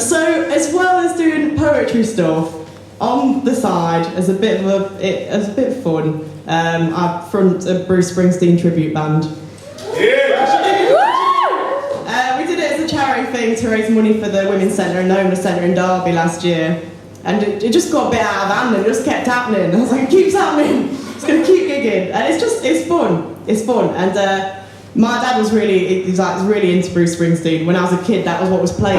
So, as well as doing poetry stuff, on the side, as a bit of fun, I front a Bruce Springsteen tribute band. We did it as a charity thing to raise money for the Women's Centre and the Homeless Centre in Derby last year. And it just got a bit out of hand and it just kept happening. I was like, it keeps happening. It's going to keep gigging. And it's fun. It's fun. And my dad was really into Bruce Springsteen. When I was a kid, that was what was played.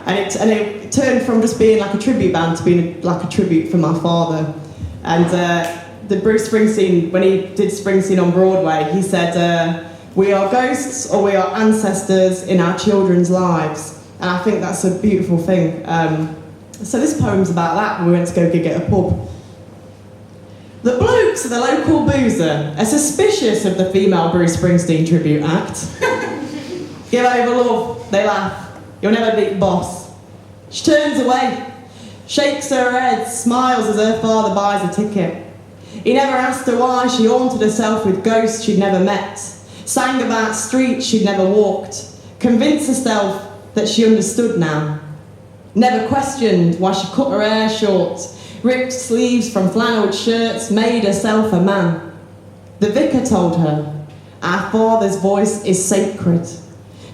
And it turned from just being like a tribute band to being like a tribute for my father. And the Bruce Springsteen, when he did Springsteen on Broadway, he said, we are ghosts or we are ancestors in our children's lives. And I think that's a beautiful thing. So this poem's about that. We went to go gig at a pub. The blokes at the local boozer are suspicious of the female Bruce Springsteen tribute act. Give over love, they laugh. You'll never beat boss. She turns away, shakes her head, smiles as her father buys a ticket. He never asked her why she haunted herself with ghosts she'd never met, sang about streets she'd never walked, convinced herself that she understood now. Never questioned why she cut her hair short, ripped sleeves from flannelled shirts, made herself a man. The vicar told her, our father's voice is sacred.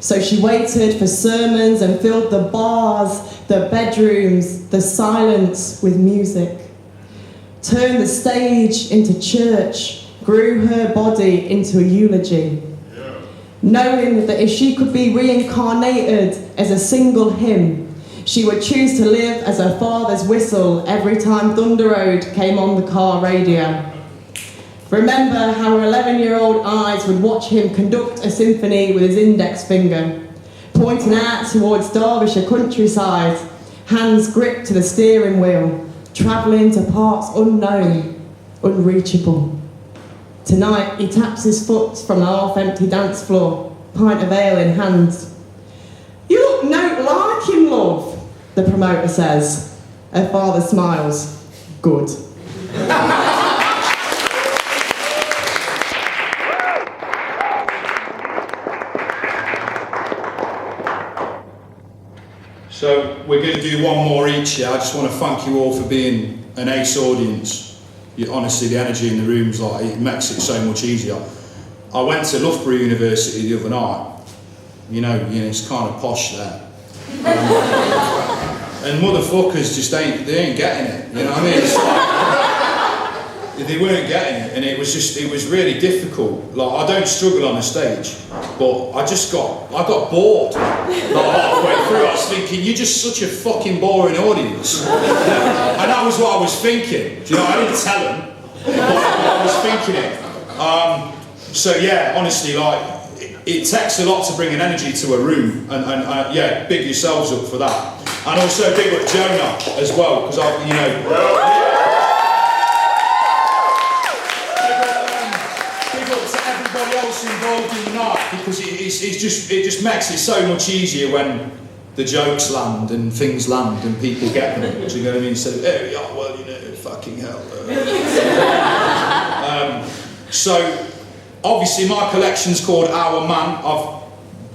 So she waited for sermons and filled the bars, the bedrooms, the silence with music. Turned the stage into church, grew her body into a eulogy. Yeah. Knowing that if she could be reincarnated as a single hymn, she would choose to live as her father's whistle every time Thunder Road came on the car radio. Remember how her 11-year-old eyes would watch him conduct a symphony with his index finger, pointing out towards Derbyshire countryside, hands gripped to the steering wheel, travelling to parts unknown, unreachable. Tonight he taps his foot from the half-empty dance floor, pint of ale in hand. You look not like him, love, the promoter says. Her father smiles. Good. So we're going to do one more each year. I just want to thank you all for being an ace audience. Honestly, the energy in the rooms, like, it makes it so much easier. I went to Loughborough University the other night. You know, it's kind of posh there. And motherfuckers just ain't getting it. You know what I mean? It's like, they weren't getting it, and it was really difficult. Like, I don't struggle on a stage, but I got bored. Like, halfway through, I was thinking, you're just such a fucking boring audience. And that was what I was thinking. Do you know, I didn't tell them, but I was thinking it. So yeah, honestly, like, it takes a lot to bring an energy to a room, and yeah, big yourselves up for that. And also big up Jonah as well, because everybody else involved in the night, because it just makes it so much easier when the jokes land and things land and people get them. Do you know what I mean? Instead of, oh yeah, well, you know, fucking hell. So obviously my collection's called Our Man. I've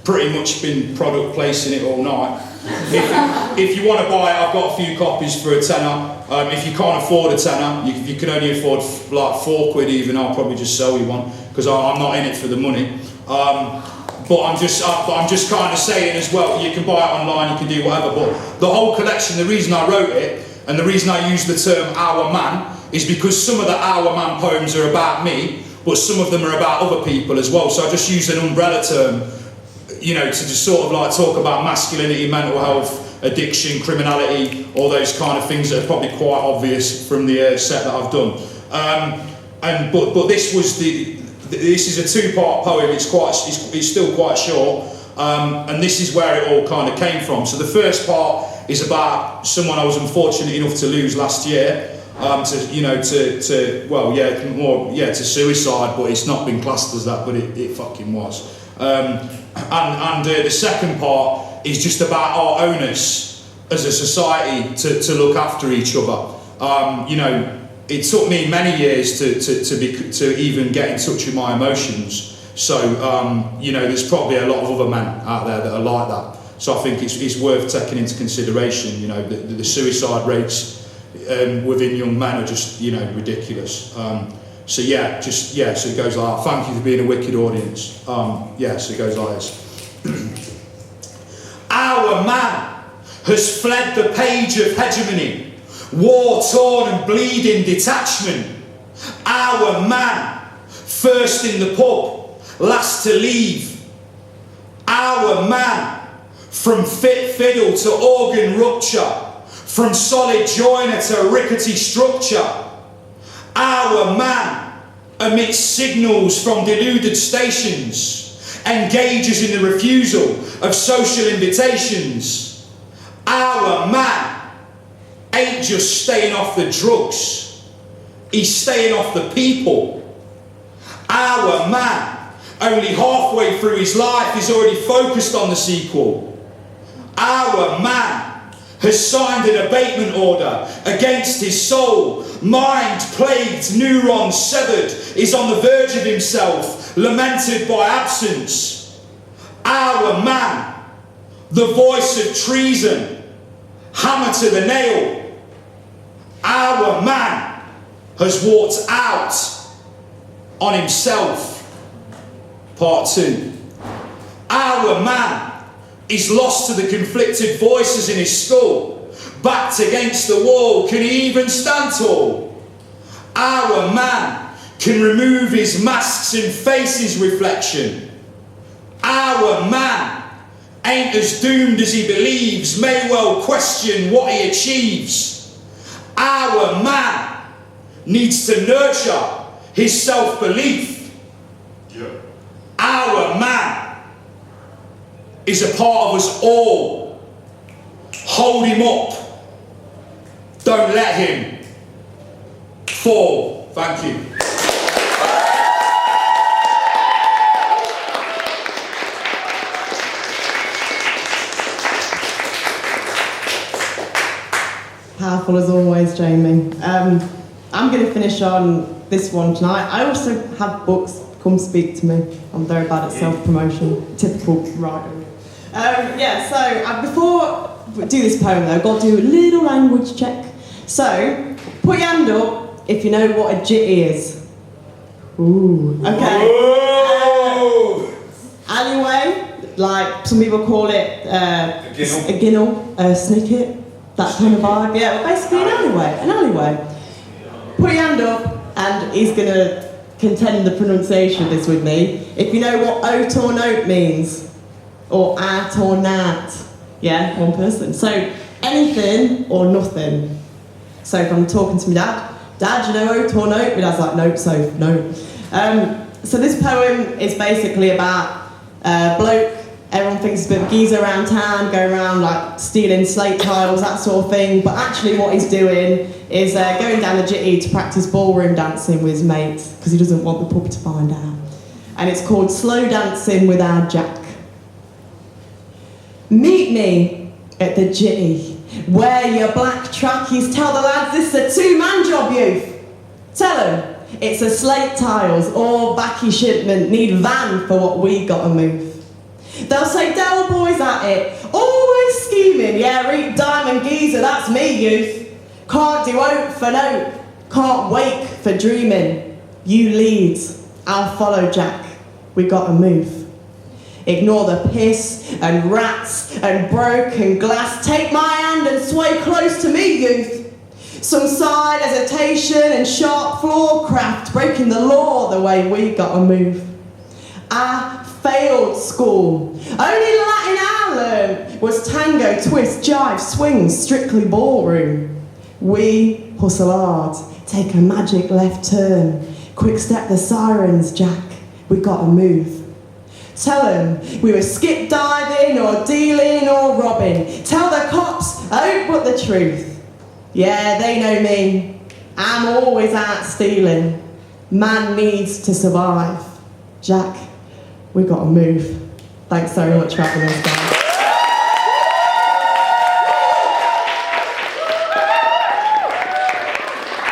pretty much been product placing it all night. If you want to buy it, I've got a few copies for a tenner. If you can't afford a tenner, if you can only afford like £4 even, I'll probably just sell you one, because I'm not in it for the money. But I'm just kind of saying as well, you can buy it online, you can do whatever, but the whole collection, the reason I wrote it, and the reason I use the term Our Man, is because some of the Our Man poems are about me, but some of them are about other people as well, so I just use an umbrella term, you know, to just sort of like talk about masculinity, mental health, addiction, criminality, all those kind of things that are probably quite obvious from the set that I've done. But this is a two-part poem. It's still quite short, and this is where it all kind of came from. So the first part is about someone I was unfortunate enough to lose last year, to suicide, but it's not been classed as that, but it fucking was. And the second part is just about our onus as a society to look after each other. You know, it took me many years to even get in touch with my emotions. So you know, there's probably a lot of other men out there that are like that. So I think it's worth taking into consideration. You know, the suicide rates within young men are just, you know, ridiculous. So yeah, so it goes like that. Thank you for being a wicked audience. So it goes like this. Our man has fled the page of hegemony, war-torn and bleeding detachment. Our man, first in the pub, last to leave. Our man, from fit fiddle to organ rupture, from solid joiner to rickety structure. Our man, amidst signals from deluded stations, engages in the refusal of social invitations. Our man ain't just staying off the drugs, he's staying off the people. Our man, only halfway through his life, is already focused on the sequel. Our man has signed an abatement order against his soul. Mind plagued, neurons severed, is on the verge of himself, lamented by absence. Our man, the voice of treason, hammer to the nail. Our man has walked out on himself. Part 2. Our man is lost to the conflicted voices in his skull, backed against the wall. Can he even stand tall? Our man can remove his masks and face his reflection. Our man ain't as doomed as he believes, may well question what he achieves. Our man needs to nurture his self-belief. Our man is a part of us all. Hold him up. Don't let him fall. Thank you. Powerful as always, Jamie. I'm going to finish on this one tonight. I also have books. Come speak to me. I'm very bad at self-promotion. Typical writer. Before we do this poem though, I've got to do a little language check. So, put your hand up if you know what a jitty is. Ooh. Okay. Alleyway, like some people call it a ginnel, a snicket, that kind of vibe. Yeah, well, basically an alleyway. Put your hand up and he's going to contend the pronunciation of this with me. If you know what oat or note means, or at or nat, yeah, one person. So anything or nothing. So if I'm talking to my dad, you know oat or note? My dad's like, nope, so no. So this poem is basically about a bloke. Everyone thinks he's a bit of a geezer around town, going around like stealing slate tiles, that sort of thing. But actually what he's doing is going down the jitty to practice ballroom dancing with his mates, because he doesn't want the pub to find out. And it's called Slow Dancing with Our Jack. Meet me at the jitty. Wear your black trackies. Tell the lads this is a two-man job, youth. Tell them it's a slate tiles or backy shipment. Need van for what we gotta move. They'll say, Del boys at it. Always scheming. Yeah, read diamond geezer. That's me, youth. Can't do oat for note. Can't wake for dreaming. You lead. I'll follow Jack. We gotta move. Ignore the piss and rats and broken glass. Take my hand and sway close to me, youth. Some side hesitation and sharp floor craft, breaking the law the way we gotta move. I failed school. Only Latin I learned was tango, twist, jive, swing, strictly ballroom. We hustle hard, take a magic left turn. Quick step the sirens, Jack. We gotta move. Tell them we were skip diving or dealing or robbing. Tell the cops, oh, but the truth. Yeah, they know me. I'm always out stealing. Man needs to survive. Jack, we gotta move. Thanks so much for having us, guys.